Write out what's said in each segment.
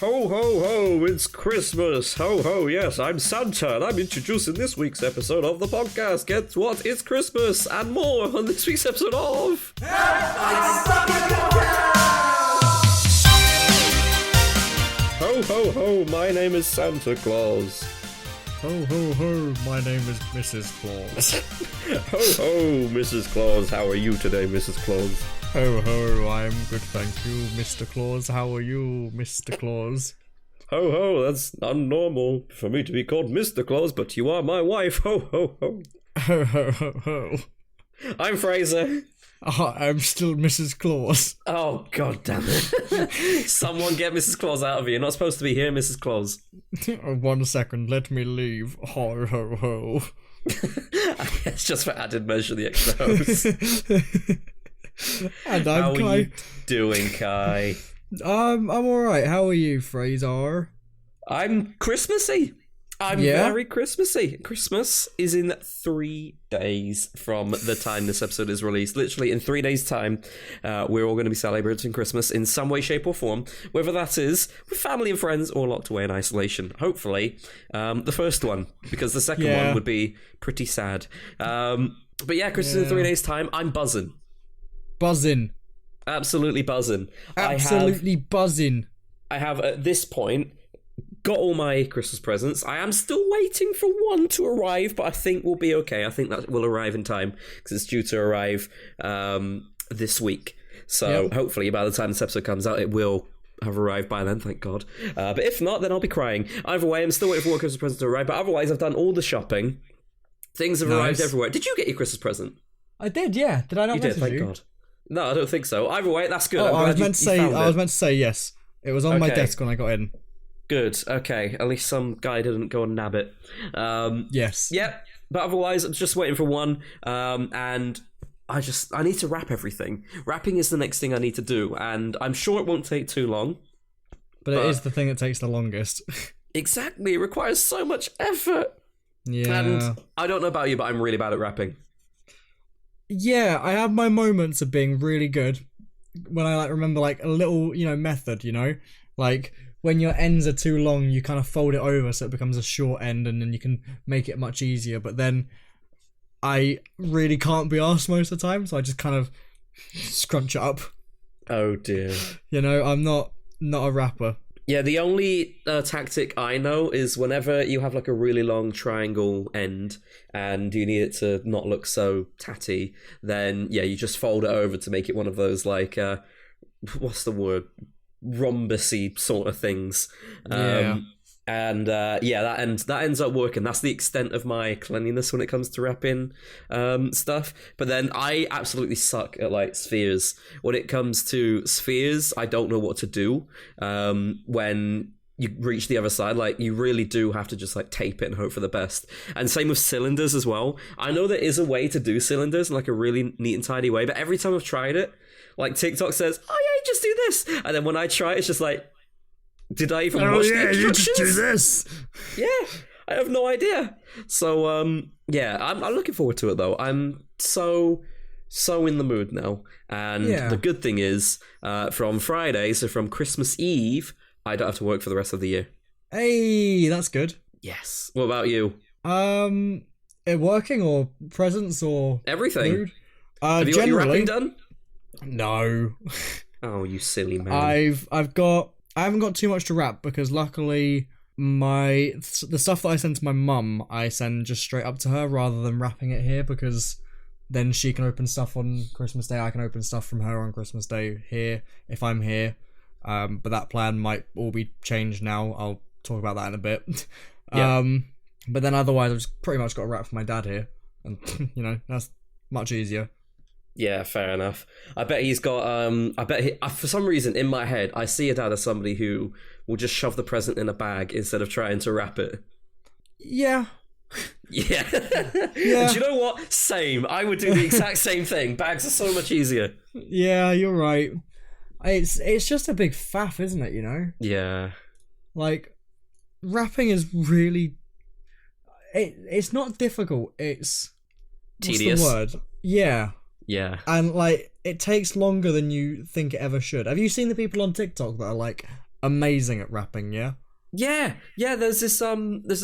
Ho, ho, ho, it's Christmas. Ho, ho, yes, I'm Santa, and I'm introducing this week's episode of the podcast. Guess what? It's Christmas, and more on this week's episode of... Ho, ho, ho, my name is Santa Claus. Ho, ho, ho, my name is Mrs. Claus. Ho, ho, Mrs. Claus, how are you today, Mrs. Claus? Ho, ho, I'm good, thank you, Mr. Claus. How are you, Mr. Claus? Ho, ho, that's unnormal for me to be called Mr. Claus, but you are my wife. Ho, ho, ho. Ho, ho, ho, ho. I'm Fraser. I'm still Mrs. Claus. Oh, god damn it. Someone get Mrs. Claus out of here. You're not supposed to be here, Mrs. Claus. 1 second, let me leave. Ho, ho, ho. It's just for added measure, the extra hose. And I'm Kai. How are you doing, Kai? I'm alright. How are you, Fraser? I'm Christmassy. I'm very Christmassy. Christmas is in 3 days from the time this episode is released. Literally in 3 days' time, we're all going to be celebrating Christmas in some way, shape, or form. Whether that is with family and friends or locked away in isolation. Hopefully, the first one, because the second one would be pretty sad. But yeah, Christmas in 3 days' time. I'm buzzing. Buzzing. Absolutely buzzing. Absolutely buzzing. I have, at this point, got all my Christmas presents. I am still waiting for one to arrive, but I think we'll be okay. I think that will arrive in time, because it's due to arrive this week. So hopefully by the time this episode comes out, it will have arrived by then, thank God. But if not, then I'll be crying. Either way, I'm still waiting for one Christmas present to arrive, but otherwise I've done all the shopping. Things have arrived everywhere. Did you get your Christmas present? I did, yeah. Did I not message you? You did, thank God. No, I don't think so. Either way, that's good. I was meant to say yes. It was on my desk when I got in. Good. Okay. At least some guy didn't go and nab it. Yes. Yeah. But otherwise, I'm just waiting for one. And I need to wrap everything. Wrapping is the next thing I need to do, and I'm sure it won't take too long. But it is the thing that takes the longest. Exactly. It requires so much effort. Yeah. And I don't know about you, but I'm really bad at wrapping. Yeah, I have my moments of being really good when I remember a little, method, like when your ends are too long, you kind of fold it over so it becomes a short end, and then you can make it much easier. But then I really can't be arsed most of the time, so I just kind of scrunch it up. Oh dear. I'm not a rapper. Yeah, the only tactic I know is whenever you have a really long triangle end and you need it to not look so tatty, then you just fold it over to make it one of those what's the word? Rhombusy sort of things. That ends up working. That's the extent of my cleanliness when it comes to wrapping stuff. But then I absolutely suck at spheres. When it comes to spheres, I don't know what to do when you reach the other side. You really do have to just tape it and hope for the best. And same with cylinders as well. I know there is a way to do cylinders in a really neat and tidy way, but every time I've tried it, TikTok says, oh yeah, just do this. And then when I try it, it's just did I even watch the instructions? You just do this. Yeah, I have no idea. So, I'm looking forward to it, though. I'm so in the mood now. And the good thing is, from Friday, so from Christmas Eve, I don't have to work for the rest of the year. Hey, that's good. Yes. What about you? Working or presents or everything? Food? Have you got your wrapping done? No. Oh, you silly man. I haven't got too much to wrap because luckily the stuff that I send to my mum, I send just straight up to her rather than wrapping it here, because then she can open stuff on Christmas Day. I can open stuff from her on Christmas Day here if I'm here. But that plan might all be changed now. I'll talk about that in a bit. But then otherwise I've just pretty much got to wrap for my dad here. And, that's much easier. Yeah, fair enough. I bet he's got, for some reason in my head, I see your dad as somebody who will just shove the present in a bag instead of trying to wrap it. Yeah. Yeah. And do you know what? Same. I would do the exact same thing. Bags are so much easier. Yeah, you're right. It's just a big faff, isn't it, Yeah. Wrapping is really... It's not difficult. It's... tedious. What's the word? Yeah. Yeah. And, it takes longer than you think it ever should. Have you seen the people on TikTok that are, amazing at wrapping, yeah? Yeah. There's this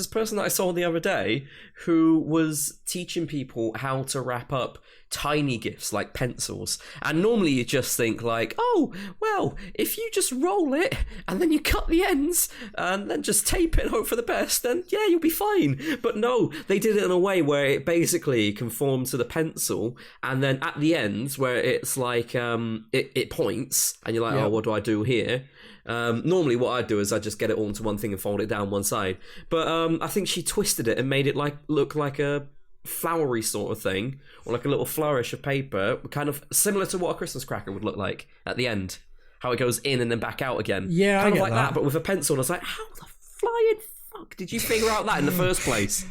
person that I saw the other day who was teaching people how to wrap up tiny gifts like pencils. And normally you just think like, oh, well, if you just roll it and then you cut the ends and then just tape it and hope for the best, then yeah, you'll be fine. But no, they did it in a way where it basically conformed to the pencil, and then at the ends where it's like it points and you're like, oh, what do I do here? Normally what I do is I just get it all into one thing and fold it down one side, but I think she twisted it and made it look like a flowery sort of thing, or like a little flourish of paper, kind of similar to what a Christmas cracker would look like at the end, how it goes in and then back out again. Yeah, kind of like that, but with a pencil. And I was like, how the flying fuck did you figure out that in the first place?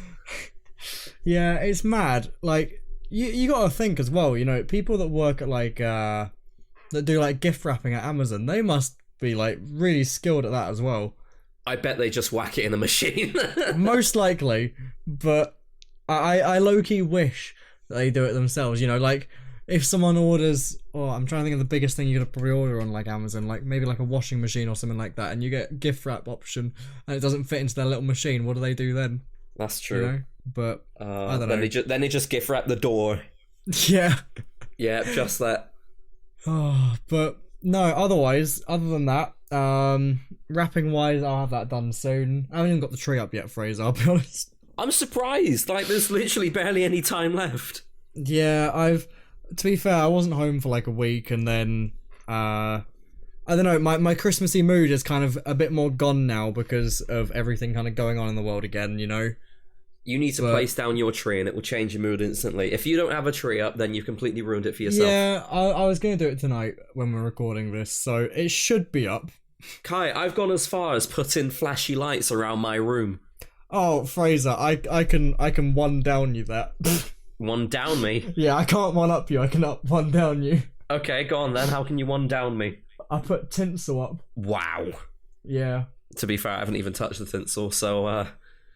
Yeah, it's mad. Like, you gotta think as well, you know, people that work at like that do like gift wrapping at Amazon, they must be like really skilled at that as well. I bet they just whack it in a machine. Most likely, but I low-key wish that they do it themselves, you know, like if someone orders, I'm trying to think of the biggest thing you could probably order on like Amazon, like maybe like a washing machine or something like that, and you get a gift wrap option and it doesn't fit into their little machine, what do they do then? That's true. You know? But I don't know. Then they just gift wrap the door. Yeah. Yeah, just that. But no, otherwise, other than that, wrapping wise, I'll have that done soon. I haven't even got the tree up yet, Fraser, I'll be honest. I'm surprised. Like, there's literally barely any time left. Yeah, to be fair, I wasn't home for like a week, and then, I don't know, my Christmassy mood is kind of a bit more gone now because of everything kind of going on in the world again, you know? You need to place down your tree and it will change your mood instantly. If you don't have a tree up, then you've completely ruined it for yourself. Yeah, I was going to do it tonight when we're recording this, so it should be up. Kai, I've gone as far as putting flashy lights around my room. Oh, Fraser, I can one down you that. One down me? Yeah, I can't one up you, I can up one down you. Okay, go on then. How can you one down me? I put tinsel up. Wow. Yeah. To be fair, I haven't even touched the tinsel, so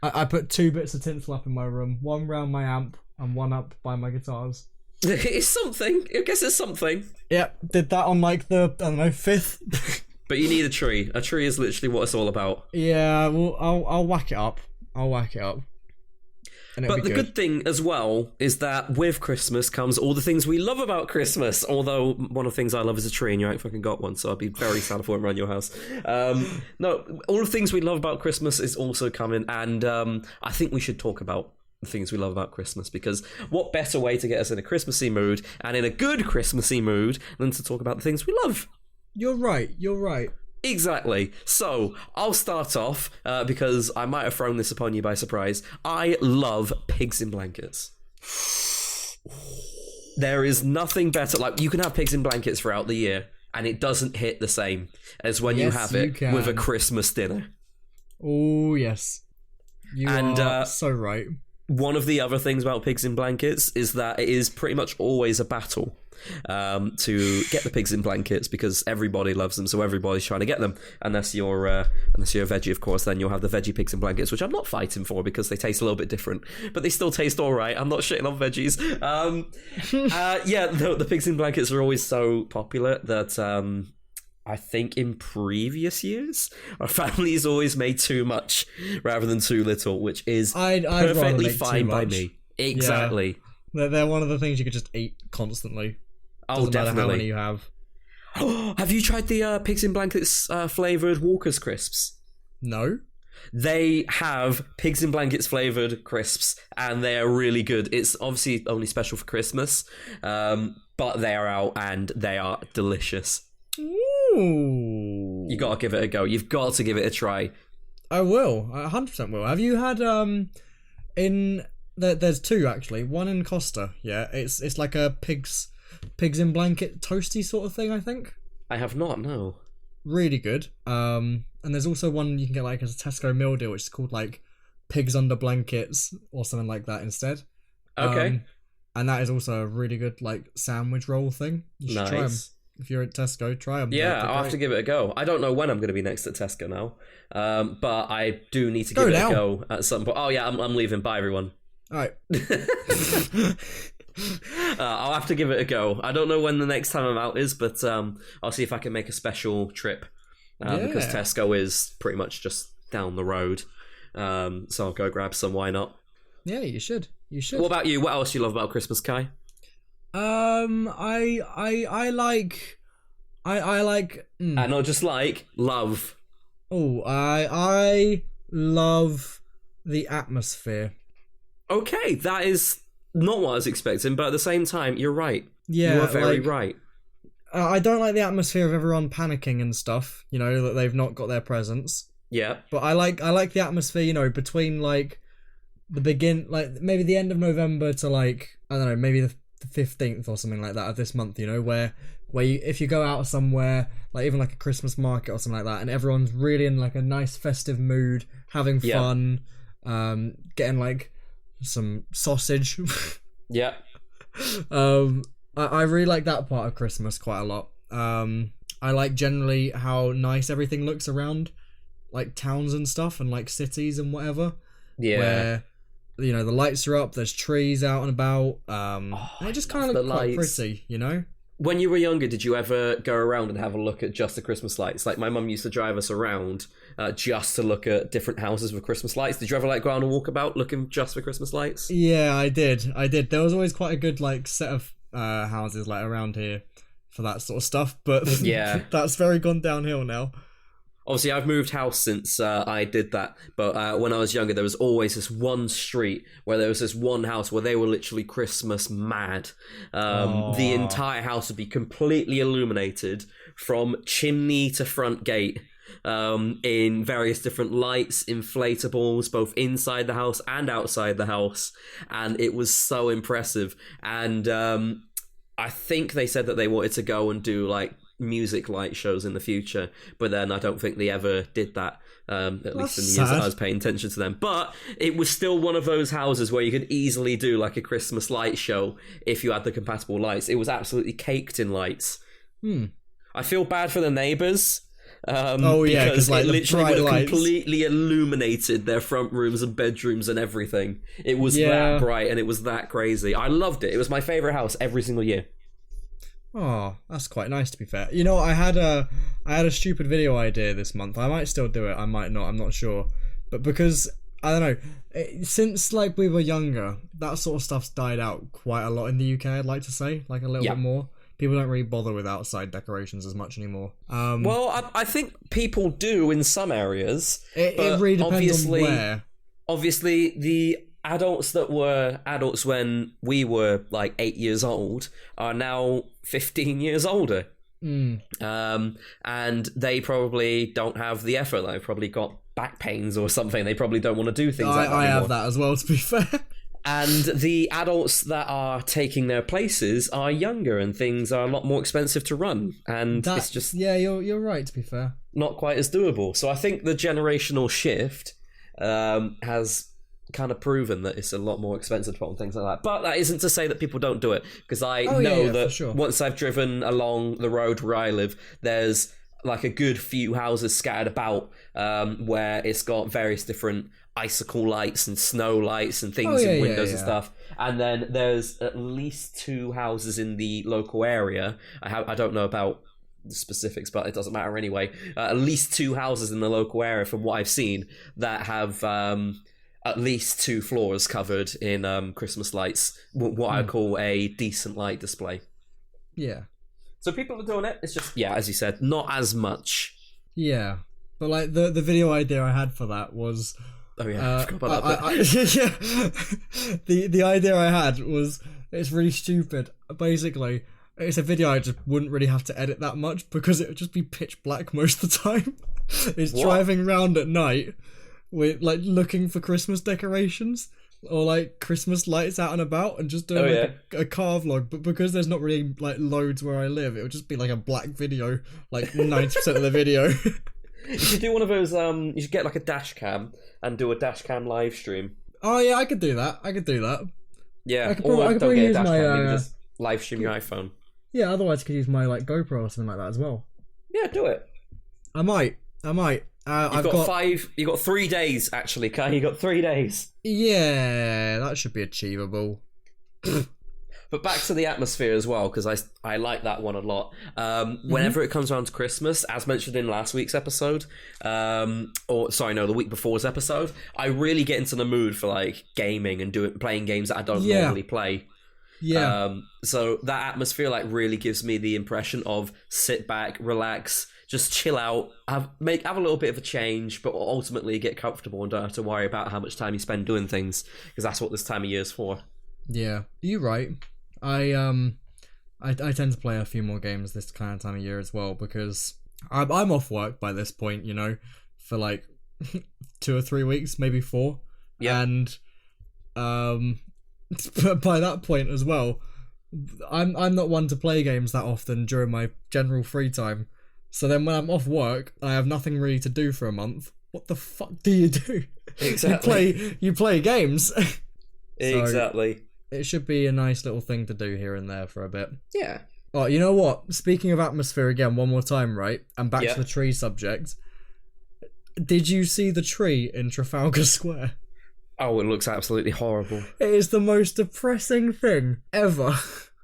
I put 2 bits of tinsel up in my room, one round my amp and one up by my guitars. It's something. I guess it's something. Yep, did that on like the, I don't know, 5th. But you need a tree. A tree is literally what it's all about. Yeah, well, I'll whack it up. But the good thing as well is that with Christmas comes all the things we love about Christmas. Although one of the things I love is a tree, and you ain't fucking got one, so I'd be very sad if I went around your house. No, all the things we love about Christmas is also coming, and I think we should talk about the things we love about Christmas, because what better way to get us in a Christmassy mood and in a good Christmassy mood than to talk about the things we love? You're right. Exactly. So, I'll start off, because I might have thrown this upon you by surprise. I love pigs in blankets. There is nothing better. Like, you can have pigs in blankets throughout the year, and it doesn't hit the same as when you have it with a Christmas dinner. Oh, yes. You are so right. One of the other things about pigs in blankets is that it is pretty much always a battle to get the pigs in blankets, because everybody loves them, so everybody's trying to get them. Unless you're a veggie, of course, then you'll have the veggie pigs in blankets, which I'm not fighting for because they taste a little bit different, but they still taste all right. I'm not shitting on veggies. The pigs in blankets are always so popular that I think in previous years, our family's always made too much rather than too little, which is perfectly fine by me. Exactly. Yeah. They're one of the things you could just eat constantly. Doesn't definitely. matter how many you have. Have you tried the pigs in blankets flavoured Walker's crisps? No. They have pigs in blankets flavoured crisps, and they are really good. It's obviously only special for Christmas, but they are out and they are delicious. Ooh. You gotta give it a go. You've got to give it a try. I will. I 100% will. Have you had there's 2 actually. One in Costa. Yeah, it's like a pigs in blanket toasty sort of thing, I think. I have not. No. Really good. And there's also one you can get like as a Tesco meal deal, which is called like pigs under blankets or something like that instead. Okay. And that is also a really good like sandwich roll thing. You should try them. If you're at Tesco, try them. Yeah, I'll have to give it a go. I don't know when I'm going to be next at Tesco now, but I do need to give it a go at some point. Oh yeah, I'm leaving. Bye everyone. All right. I'll have to give it a go. I don't know when the next time I'm out is, but I'll see if I can make a special trip because Yeah. Tesco is pretty much just down the road. So I'll go grab some. Why not? Yeah, you should. You should. What about you? What else do you love about Christmas, Kai? I like. I like. And not just like love. Oh, I love the atmosphere. Okay, that is not what I was expecting, but at the same time, you're right. Yeah, you are very like, right. I don't like the atmosphere of everyone panicking and stuff. You know that they've not got their presents. Yeah. But I like the atmosphere. You know, between like like maybe the end of November to like I don't know, maybe the 15th or something like that of this month. You know, where you, if you go out somewhere, like even like a Christmas market or something like that, and everyone's really in like a nice festive mood, having fun, getting like some sausage. Yeah. I really like that part of Christmas quite a lot. I like generally how nice everything looks around, like towns and stuff, and like cities and whatever. Yeah. Where, you know, the lights are up, there's trees out and about, and it just kind of looks quite pretty, you know? When you were younger, did you ever go around and have a look at just the Christmas lights? Like, my mum used to drive us around just to look at different houses with Christmas lights. Did you ever, like, go out and walk about looking just for Christmas lights? Yeah, I did. There was always quite a good, like, set of houses, like, around here for that sort of stuff, but yeah, that's very gone downhill now. Obviously, I've moved house since I did that, but when I was younger, there was always this one street where there was this one house where they were literally Christmas mad. The entire house would be completely illuminated from chimney to front gate, in various different lights, inflatables, both inside the house and outside the house, and it was so impressive. And I think they said that they wanted to go and do, like, music light shows in the future, but then I don't think they ever did that, at least in the years that I was paying attention to them. But it was still one of those houses where you could easily do like a Christmas light show if you had the compatible lights. It was absolutely caked in lights. I feel bad for the neighbours, because like, it literally would have completely illuminated their front rooms and bedrooms and everything. It was that bright and it was that crazy. I loved it. It was my favourite house every single year. Oh, that's quite nice, to be fair. You know, I had a stupid video idea this month. I might still do it, I might not, I'm not sure. But because, I don't know, since like we were younger, that sort of stuff's died out quite a lot in the UK, I'd like to say. Like a little bit more. People don't really bother with outside decorations as much anymore. Well, I think people do in some areas. It really depends on where. Obviously, the adults that were adults when we were like 8 years old are now 15 years older. And they probably don't have the effort. They've probably got back pains or something. They probably don't want to do things like that I anymore. have that as well, to be fair. And the adults that are taking their places are younger and things are a lot more expensive to run. And it's just... Yeah, you're right, to be fair. Not quite as doable. So I think the generational shift has kind of proven that it's a lot more expensive to put on things like that. But that isn't to say that people don't do it, because I know that once I've driven along the road where I live, there's like a good few houses scattered about where it's got various different icicle lights and snow lights and things in windows and stuff. And then there's at least 2 houses in the local area. I don't know about the specifics, but it doesn't matter anyway. At least 2 houses in the local area, from what I've seen, that have at least 2 floors covered in Christmas lights, what I call a decent light display. Yeah. So people are doing it. It's just, as you said, not as much. Yeah. But like the video idea I had for that was... Oh yeah, I forgot about that bit. The idea I had was, it's really stupid. Basically, it's a video I just wouldn't really have to edit that much, because it would just be pitch black most of the time. It's driving around at night with like looking for Christmas decorations or like Christmas lights out and about, and just doing a car vlog. But because there's not really like loads where I live, it would just be like a black video, like 90% of the video. You should do one of those, you should get like a dash cam and do a dash cam live stream. Oh yeah, I could do that. Yeah. I could probably get use a dash my cam, just live stream your iPhone. Yeah, otherwise I could use my like GoPro or something like that as well. Yeah, do it. I might. You've got 3 days actually, Kai. You got 3 days. Yeah, that should be achievable. But But back to the atmosphere as well, because I like that one a lot. Whenever it comes around to Christmas, as mentioned in last week's episode, the week before's episode, I really get into the mood for like gaming and playing games that I don't normally play. Yeah. So that atmosphere like really gives me the impression of sit back, relax, just chill out, have a little bit of a change, but ultimately get comfortable and don't have to worry about how much time you spend doing things, because that's what this time of year is for. Yeah, you're right. I tend to play a few more games this kind of time of year as well, because I'm off work by this point, for like 2 or 3 weeks, maybe 4. Yeah. And by that point as well, I'm not one to play games that often during my general free time. So then when I'm off work, I have nothing really to do for a month. What the fuck do you do? Exactly. You play games. Exactly. It should be a nice little thing to do here and there for a bit. Yeah. Oh, you know what? Speaking of atmosphere again, one more time, right? And back to the tree subject. Did you see the tree in Trafalgar Square? Oh, it looks absolutely horrible. It is the most depressing thing ever.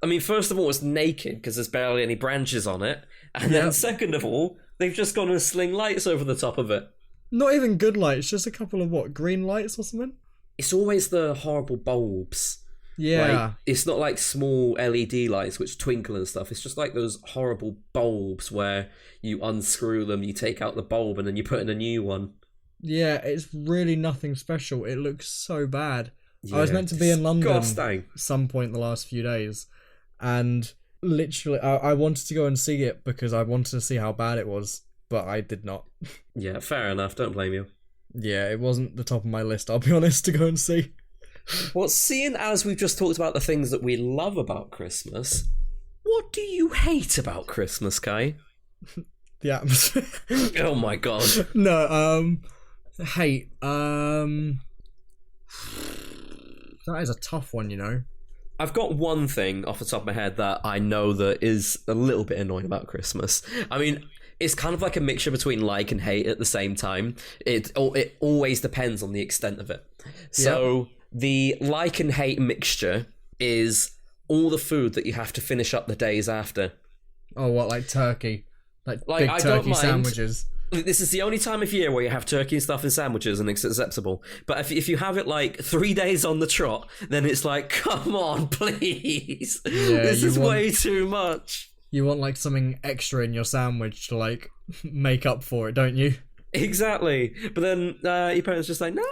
I mean, first of all, it's naked because there's barely any branches on it. And then second of all, they've just gone and sling lights over the top of it. Not even good lights, just a couple of green lights or something? It's always the horrible bulbs. Yeah. Like, it's not like small LED lights which twinkle and stuff. It's just like those horrible bulbs where you unscrew them, you take out the bulb, and then you put in a new one. Yeah, it's really nothing special. It looks so bad. Yeah, I was meant to be in London disgusting. some point the last few days, and literally I wanted to go and see it because I wanted to see how bad it was, but I did not. Yeah, fair enough. Don't blame you. Yeah, it wasn't the top of my list, I'll be honest, to go and see. Well, seeing as we've just talked about the things that we love about Christmas, what do you hate about Christmas, Kai? The atmosphere. Oh my god. No, hate. That is a tough one, I've got one thing off the top of my head that I know that is a little bit annoying about Christmas. I mean, it's kind of like a mixture between like and hate at the same time. It always depends on the extent of it. So the like and hate mixture is all the food that you have to finish up the days after. Oh, what, like turkey? Like big I turkey don't mind. sandwiches? This is the only time of year where you have turkey and stuff in sandwiches and it's acceptable. But if you have it like 3 days on the trot, then it's like, come on, please. Yeah, this is way too much. You want like something extra in your sandwich to like make up for it, don't you? Exactly. But then your parents just like, no,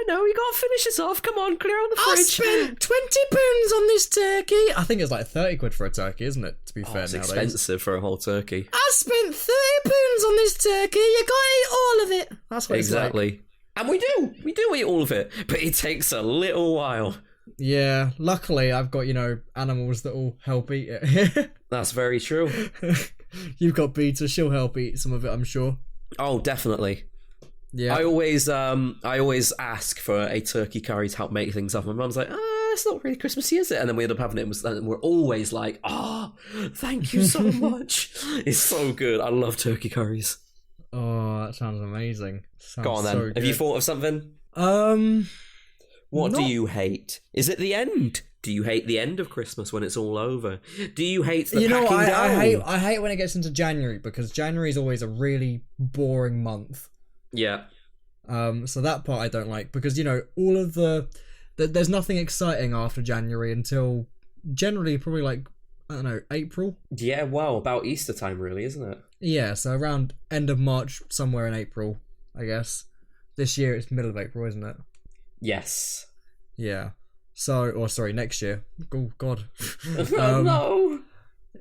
you gotta finish this off. Come on, clear out the fridge. I spent £20 on this turkey. I think it's like 30 quid for a turkey, isn't it? To be fair, it's nowadays. expensive for a whole turkey. I spent £30 on this turkey. You gotta eat all of it. That's what exactly. It's like. And we do eat all of it, but it takes a little while. Yeah, luckily I've got, animals that will help eat it. That's very true. You've got Beta, she'll help eat some of it, I'm sure. Oh, definitely. Yeah. I always ask for a turkey curry to help make things up. My mum's like, it's not really Christmassy, is it? And then we end up having it, and we're always like, thank you so much. It's so good. I love turkey curries. Oh, that sounds amazing. Go on then. So Have you thought of something? What do you hate? Is it the end? Do you hate the end of Christmas when it's all over? Do you hate the packing down? I hate when it gets into January, because January is always a really boring month. Yeah. So that part I don't like, because all of there's nothing exciting after January until generally probably like, I don't know, April. Yeah, well, about Easter time really, isn't it? Yeah, so around end of March, somewhere in April, I guess. This year it's middle of April, isn't it? Yes. Yeah. Next year. Oh God. No.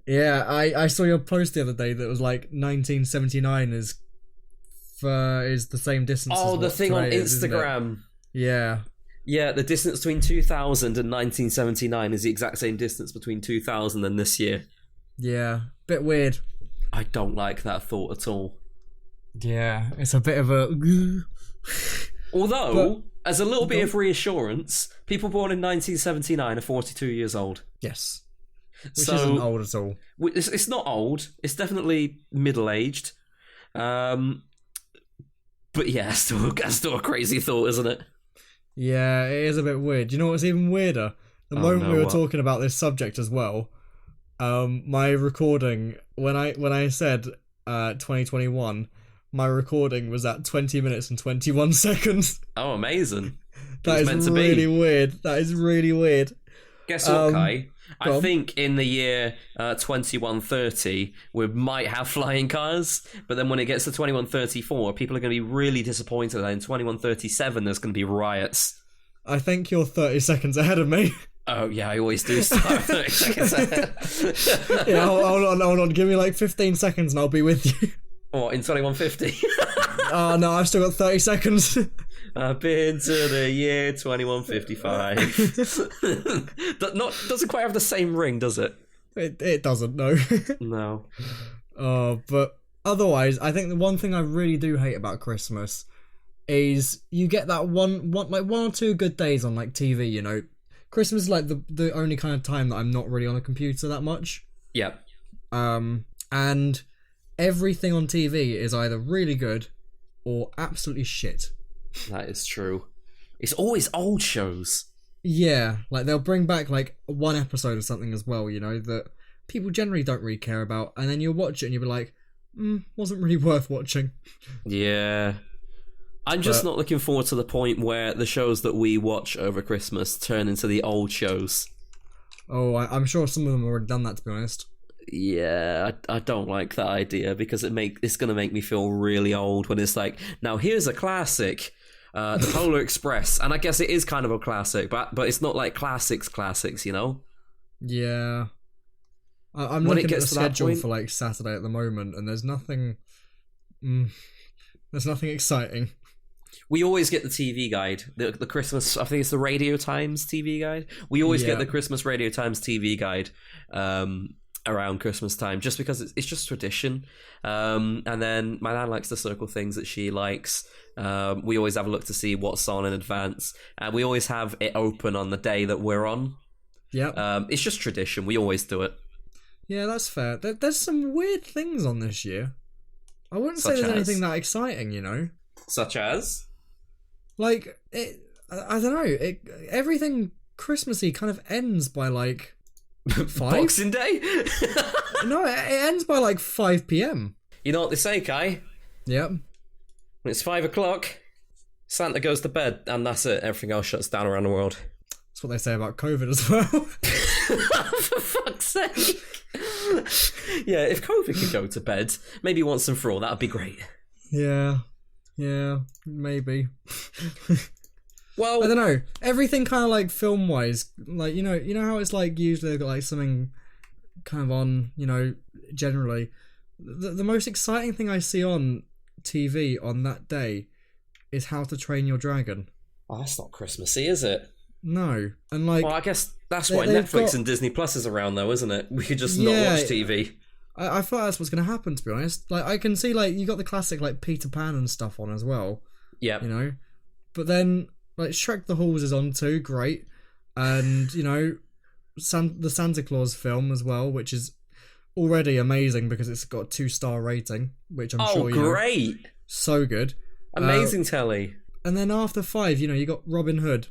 Yeah, I saw your post the other day that was like 1979 is the same distance. Oh, as the thing on is, Instagram. Yeah. Yeah, the distance between 2000 and 1979 is the exact same distance between 2000 and this year. Yeah, bit weird. I don't like that thought at all. Yeah, it's a bit of a... Although, as a little bit of reassurance, people born in 1979 are 42 years old. Yes. Which isn't old at all. It's not old. It's definitely middle-aged. But yeah, that's still a crazy thought, isn't it? Yeah, it is a bit weird. You know what's even weirder? The moment no, we were what? talking about this subject as well, my recording when I said 2021, my recording was at 20 minutes and 21 seconds. Oh, amazing. That It's is meant to really be. weird. That is really weird. Guess what, Um, Kai? go I on. think in the year 2130, we might have flying cars, but then when it gets to 2134, people are going to be really disappointed that in 2137 there's going to be riots. I think you're 30 seconds ahead of me. Oh, yeah, I always do start 30 seconds ahead. Yeah, hold on. Give me like 15 seconds and I'll be with you. What, in 2150? Oh, no, I've still got 30 seconds. I've been to the year 2155. Doesn't quite have the same ring, does it? It doesn't, no. No. But otherwise, I think the one thing I really do hate about Christmas is you get that one or two good days on like TV, you know. Christmas is like the only kind of time that I'm not really on a computer that much. Yeah. And everything on TV is either really good or absolutely shit. That is true. It's always old shows. Yeah, like they'll bring back like one episode of something as well, you know, that people generally don't really care about, and then you'll watch it and you'll be like, wasn't really worth watching. Yeah. I'm just not looking forward to the point where the shows that we watch over Christmas turn into the old shows. Oh, I'm sure some of them have already done that, to be honest. Yeah, I don't like that idea because it's going to make me feel really old when it's like, now here's a classic, The Polar Express, and I guess it is kind of a classic, but it's not like classics, you know? Yeah. I'm When it looking at the gets to that schedule point- for like Saturday at the moment, and there's nothing. There's nothing exciting. We always get the TV guide, the Christmas, I think it's the Radio Times TV guide. We always get Yeah. the Christmas Radio Times TV guide around Christmas time, just because it's just tradition. And then my nan likes to circle things that she likes. We always have a look to see what's on in advance. And we always have it open on the day that we're on. Yep. It's just tradition. We always do it. Yeah, that's fair. There's some weird things on this year. I wouldn't say Such there's as? anything that exciting, you know? Such as? Like, I don't know. Everything Christmassy kind of ends by like 5? Boxing Day? No, it ends by like 5 p.m. You know what they say, Kai? Yep. When it's 5 o'clock, Santa goes to bed, and that's it. Everything else shuts down around the world. That's what they say about COVID as well. For fuck's sake. Yeah, if COVID could go to bed, maybe once and for all, that'd be great. Yeah, maybe. Well, I don't know. Everything kind of like film wise, like you know how it's like usually they've got like something kind of on, you know, generally. The most exciting thing I see on TV on that day is How to Train Your Dragon. oh, that's not Christmassy, is it? No, and like Well, I guess that's They- why they've Netflix got- and Disney Plus is around, though, isn't it? We could just Yeah. not watch TV. I thought that's what's going to happen, to be honest. Like I can see like you got the classic like Peter Pan and stuff on as well, Yep. you know, but then like Shrek the Halls is on too, great, and you know, the Santa Claus film as well, which is already amazing because it's got a 2-star rating, which I'm Oh, sure you know, great. so good. Amazing telly. And then after 5, you know, you got Robin Hood,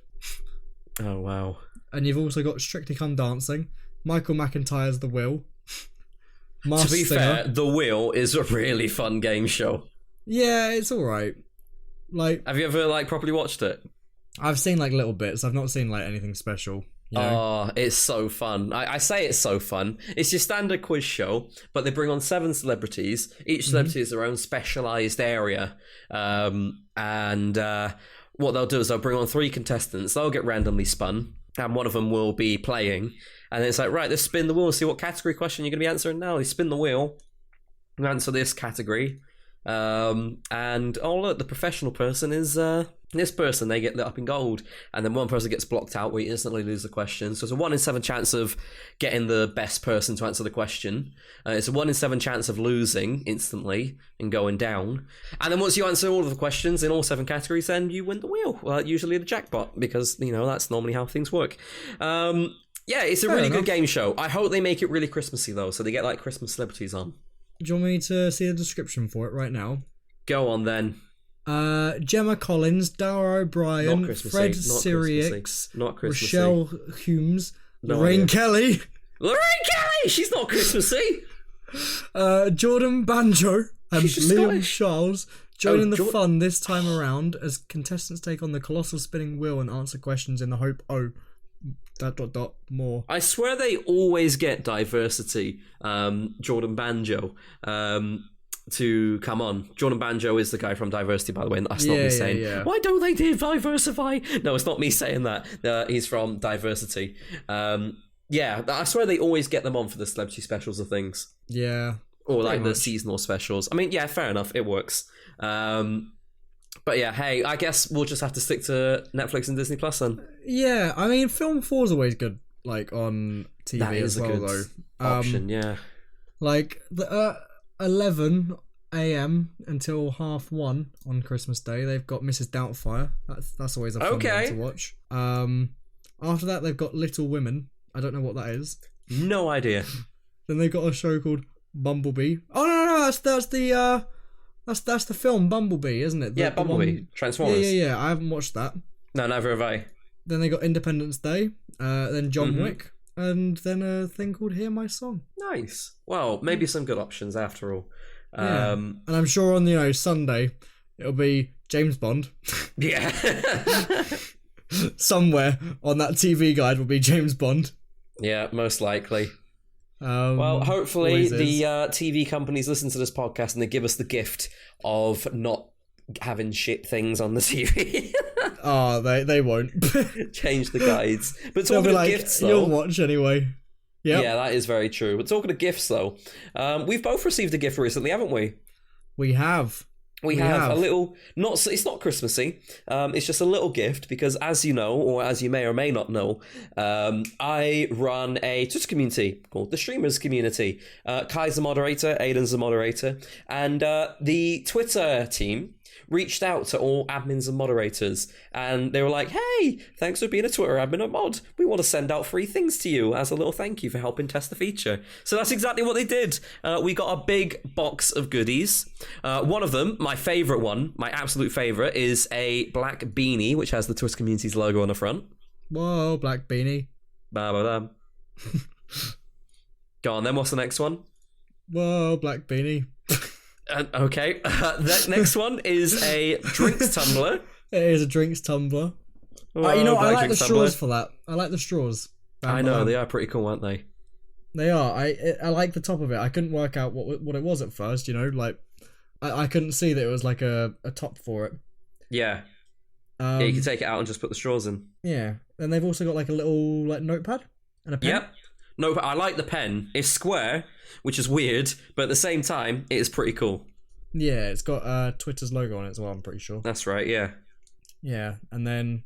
Oh, wow. and you've also got Strictly Come Dancing, Michael McIntyre's The Will. To Masked be Singer. fair, The Wheel is a really fun game show. Yeah, it's all right. Like Have you ever, like, properly watched it? I've seen like little bits. I've not seen like anything special. You know? Oh, it's so fun. I say it's so fun. It's your standard quiz show, but they bring on 7 celebrities. Each celebrity is their own specialised area. And what they'll do is they'll bring on 3 contestants. They'll get randomly spun, and one of them will be playing. And it's like, right, let's spin the wheel, see what category question you're going to be answering now. You spin the wheel, and answer this category. And oh look, the professional person is this person. They get lit up in gold, and then one person gets blocked out where you instantly lose the question. So it's a 1 in 7 chance of getting the best person to answer the question. It's a 1 in 7 chance of losing instantly and going down. And then once you answer all of the questions in all 7 categories, then you win the wheel. Usually the jackpot, because you know that's normally how things work. Yeah, it's a Fair really enough. good game show. I hope they make it really Christmassy though, so they get like Christmas celebrities on. Do you want me to see the description for it right now? Go on then. Gemma Collins, Dara Not O'Brien, Christmassy. Fred Not Sirius, Not Christmassy. Rochelle Humes, No Lorraine idea. Kelly, Lorraine Kelly! She's not Christmassy! Jordan Banjo, and She's just Liam Scottish. Charles joining the Jo- fun this time around as contestants take on the colossal spinning wheel and answer questions in the hope more. I swear they always get diversity, Jordan Banjo, to come on. Jordan Banjo is the guy from Diversity, by the way, and that's not me saying, why don't they diversify? No, it's not me saying that. He's from Diversity. Yeah, I swear they always get them on for the celebrity specials of things. Yeah. Or like the seasonal specials. I mean, yeah, fair enough, it works. But yeah, hey, I guess we'll just have to stick to Netflix and Disney Plus then. Yeah, I mean, Film 4 is always good, like, on TV That is as well, a good though. option, yeah. Like, the 11 a.m. until 1:30 on Christmas Day, they've got Mrs. Doubtfire. That's always a fun one to watch. After that, they've got Little Women. I don't know what that is. No idea. Then they've got a show called Bumblebee. Oh no, that's the film Bumblebee, isn't it? Yeah, Bumblebee. Transformers. Yeah. I haven't watched that. No, never have I. Then they got Independence Day. Then John Wick, and then a thing called Hear My Song. Nice. Well, maybe some good options after all. Yeah. And I'm sure on Sunday it'll be James Bond. Yeah. Somewhere on that TV guide will be James Bond. Yeah, most likely. Well, hopefully the TV companies listen to this podcast and they give us the gift of not having shit things on the TV. Oh, they won't. Change the guides. But They'll talking be of like, gifts, though... you'll watch anyway. Yep. Yeah, that is very true. But talking of gifts, though, we've both received a gift recently, haven't we? We have. We have a little, it's not Christmassy, it's just a little gift because as you know, or as you may or may not know, I run a Twitter community called the Streamers Community. Kai's the moderator, Aiden's the moderator, and the Twitter team reached out to all admins and moderators and they were like, hey, thanks for being a Twitter admin and mod. We want to send out free things to you as a little thank you for helping test the feature. So that's exactly what they did. We got a big box of goodies. One of them, my favourite one, my absolute favourite, is a black beanie which has the Twitter community's logo on the front. Whoa, black beanie. Ba-ba-da. Go on then, what's the next one? Whoa, black beanie. Okay, the next one is a drinks tumbler. It is a drinks tumbler. Whoa, I like the straws tumbler. for that. I like the straws. I know, they are pretty cool, aren't they? They are. I like the top of it. I couldn't work out what it was at first, like I couldn't see that it was like a top for it. Yeah. Yeah, you can take it out and just put the straws in. Yeah. And they've also got like a little notepad and a pen. Yep. No, but I like the pen. It's square, which is weird, but at the same time, it is pretty cool. Yeah, it's got Twitter's logo on it as well, I'm pretty sure. That's right, yeah. Yeah, and then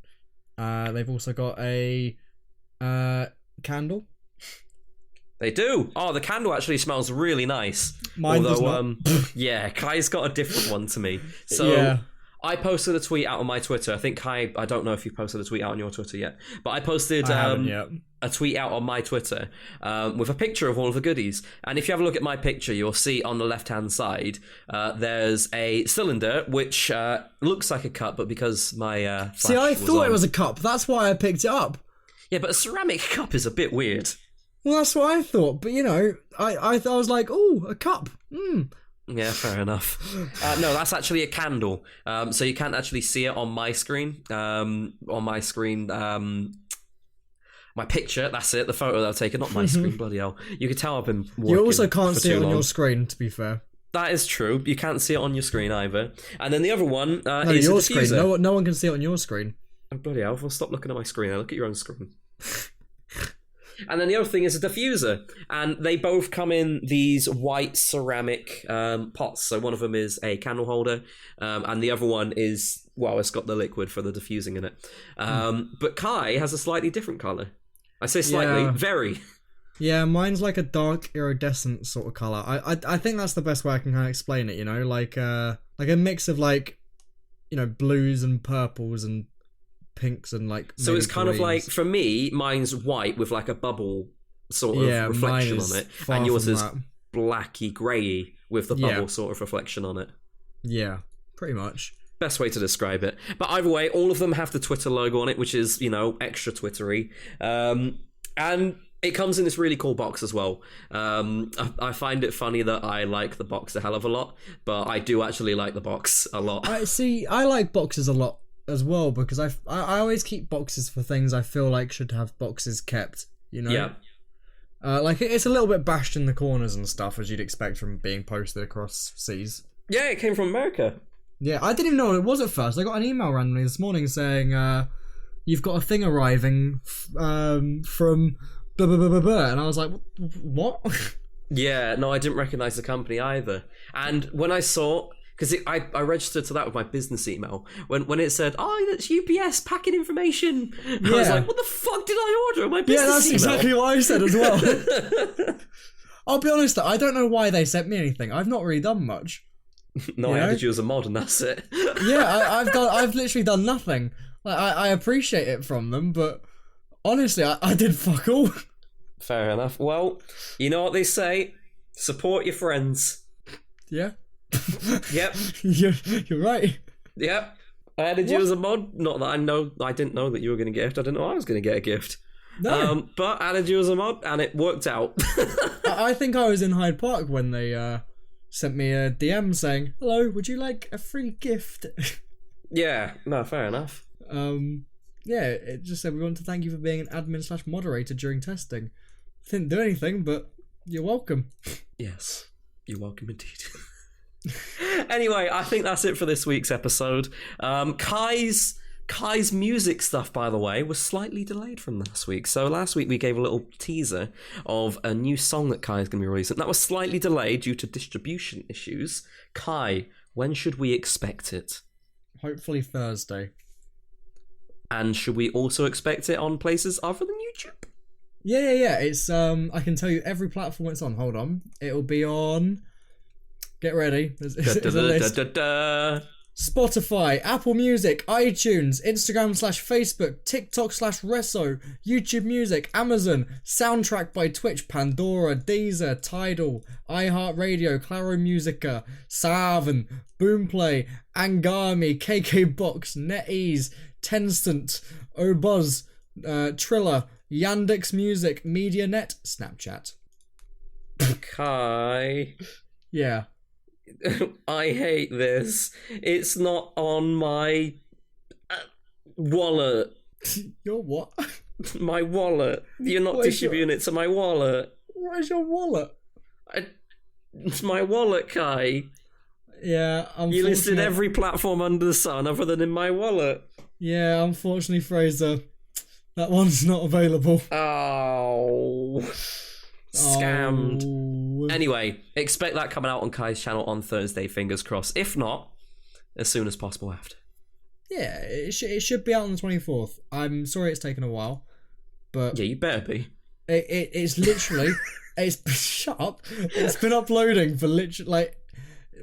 they've also got a candle. They do. Oh, the candle actually smells really nice. Mine does not. Yeah, Kai's got a different one to me. So yeah. I posted a tweet out on my Twitter. I think Kai, I don't know if you've posted a tweet out on your Twitter yet, but I posted a tweet out on my Twitter with a picture of all of the goodies. And if you have a look at my picture, you'll see on the left-hand side, there's a cylinder, which looks like a cup, but because my See, I thought it was a cup. That's why I picked it up. Yeah, but a ceramic cup is a bit weird. Well, that's what I thought. But, I was like, oh, a cup. Yeah, fair enough. No, that's actually a candle. So you can't actually see it on my screen. My picture, that's it, the photo that I've taken, not my screen, bloody hell. You can tell I've been working. You also can't see it on long. your screen, to be fair. That is true. You can't see it on your screen either. And then the other one No, is your a diffuser. screen. No one can see it on your screen. Oh, bloody hell, well, stop looking at my screen. I look at your own screen. And then the other thing is a diffuser. And they both come in these white ceramic pots. So one of them is a candle holder. And the other one is, well, it's got the liquid for the diffusing in it. But Kai has a slightly different colour. I say slightly, very. Yeah, mine's like a dark iridescent sort of colour. I think that's the best way I can kind of explain it, like a mix of blues and purples and pinks and so it's kind greens. of like, for me, mine's white with like a bubble sort of reflection on it, and yours is blacky greyy with the bubble sort of reflection on it. Yeah, pretty much. Best way to describe it. But either way, all of them have the Twitter logo on it, which is, extra Twittery. And it comes in this really cool box as well. I find it funny that I like the box a hell of a lot, but I do actually like the box a lot. I like boxes a lot as well, because I always keep boxes for things I feel like should have boxes kept, Yeah. It's a little bit bashed in the corners and stuff, as you'd expect from being posted across seas. Yeah, it came from America. Yeah, I didn't even know what it was at first. I got an email randomly this morning saying, you've got a thing arriving from blah, blah, blah, blah, blah. And I was like, what? Yeah, no, I didn't recognise the company either. And when I saw... Because I registered to that with my business email. When it said, oh, that's UPS packing information. I was like, what the fuck did I order on my business email? Yeah, that's exactly what I said as well. I'll be honest, I don't know why they sent me anything. I've not really done much. No, I added you as a mod and that's it. Yeah, I've literally done nothing. I appreciate it from them, but honestly, I did fuck all. Fair enough. Well, you know what they say? Support your friends. Yeah. Yep. You're right. Yep. I added you as a mod. Not that I didn't know that you were going to get a gift. I didn't know I was going to get a gift. No. But added you as a mod and it worked out. I think I was in Hyde Park when they sent me a DM saying, hello, would you like a free gift? Yeah. No, fair enough. Yeah, it just said, we want to thank you for being an admin/moderator during testing. Didn't do anything, but you're welcome. Yes. You're welcome indeed. Anyway, I think that's it for this week's episode. Kai's music stuff, by the way, was slightly delayed from last week. So last week we gave a little teaser of a new song that Kai's going to be releasing. That was slightly delayed due to distribution issues. Kai, when should we expect it? Hopefully Thursday. And should we also expect it on places other than YouTube? Yeah. It's I can tell you every platform it's on. Hold on. It'll be on... Get ready. There's a list. Spotify, Apple Music, iTunes, Instagram/Facebook, TikTok/Resso, YouTube Music, Amazon, Soundtrack by Twitch, Pandora, Deezer, Tidal, iHeartRadio, Claro Musica, Saavn, Boomplay, Angami, KKBox, NetEase, Tencent, Obuz, Triller, Yandex Music, MediaNet, Snapchat. Kai. Yeah. I hate this. It's not on my wallet. Your what? My wallet. You're not distributing it to my wallet. Where's your wallet? It's my wallet, Kai. Yeah, unfortunately. You listed every platform under the sun other than in my wallet. Yeah, unfortunately, Fraser, that one's not available. Oh. Scammed. Oh. Anyway, expect that coming out on Kai's channel on Thursday, fingers crossed. If not, as soon as possible after. Yeah, it should be out on the 24th. I'm sorry it's taken a while, but... Yeah, you better be. It's literally... Shut up. It's been uploading for literally... Like,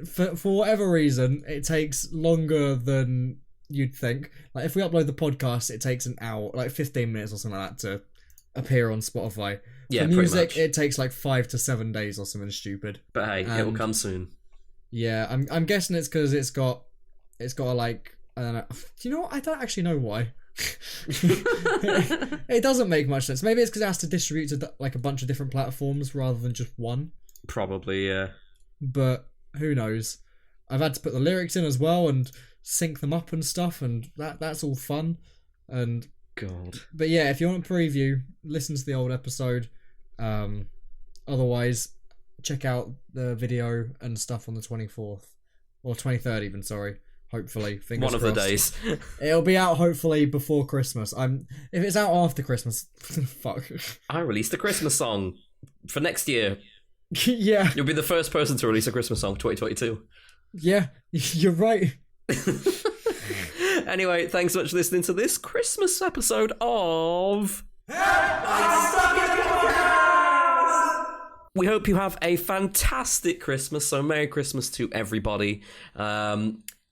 for whatever reason, it takes longer than you'd think. Like, if we upload the podcast, it takes an hour, like 15 minutes or something like that to appear on Spotify. Yeah, for music, pretty much. It takes like 5 to 7 days or something stupid. But hey, it will come soon. Yeah, I'm guessing it's because it's got a, like, I don't know. Do you know what? I don't actually know why. It doesn't make much sense. Maybe it's because it has to distribute to like a bunch of different platforms rather than just one. Probably, yeah. But who knows? I've had to put the lyrics in as well and sync them up and stuff, and that's all fun. And God. But yeah, if you want a preview, listen to the old episode. Otherwise, check out the video and stuff on the 24th or 23rd, even. Sorry. Hopefully, fingers crossed. One of the days. It'll be out hopefully before Christmas. If it's out after Christmas, fuck. I released a Christmas song for next year. Yeah. You'll be the first person to release a Christmas song 2022. Yeah, you're right. Anyway, thanks so much for listening to this Christmas episode of... We hope you have a fantastic Christmas, so Merry Christmas to everybody.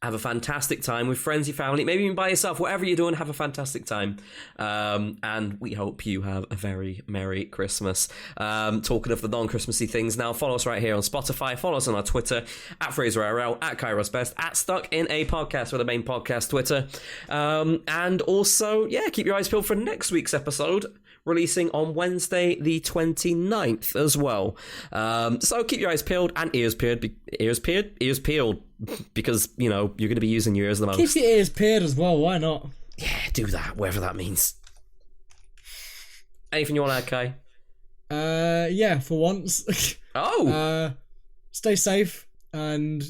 Have a fantastic time with friends, your family, maybe even by yourself. Whatever you're doing, have a fantastic time. And we hope you have a very Merry Christmas. Talking of the non-Christmassy things now, follow us right here on Spotify. Follow us on our Twitter, at FraserIRL, at Kairos Best, at Stuck in a Podcast, with the main podcast Twitter. And also, keep your eyes peeled for next week's episode, releasing on Wednesday the 29th as well. So keep your eyes peeled and ears peeled, because, you're going to be using your ears the most. Keep your ears peeled as well, why not? Yeah, do that, whatever that means. Anything you want to add, Kai? Yeah, for once. Stay safe, and,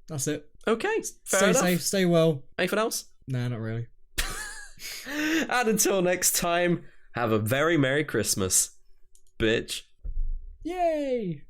that's it. Okay, fair stay enough. safe, stay well. Anything else? Nah, not really. And until next time, have a very Merry Christmas, bitch. Yay!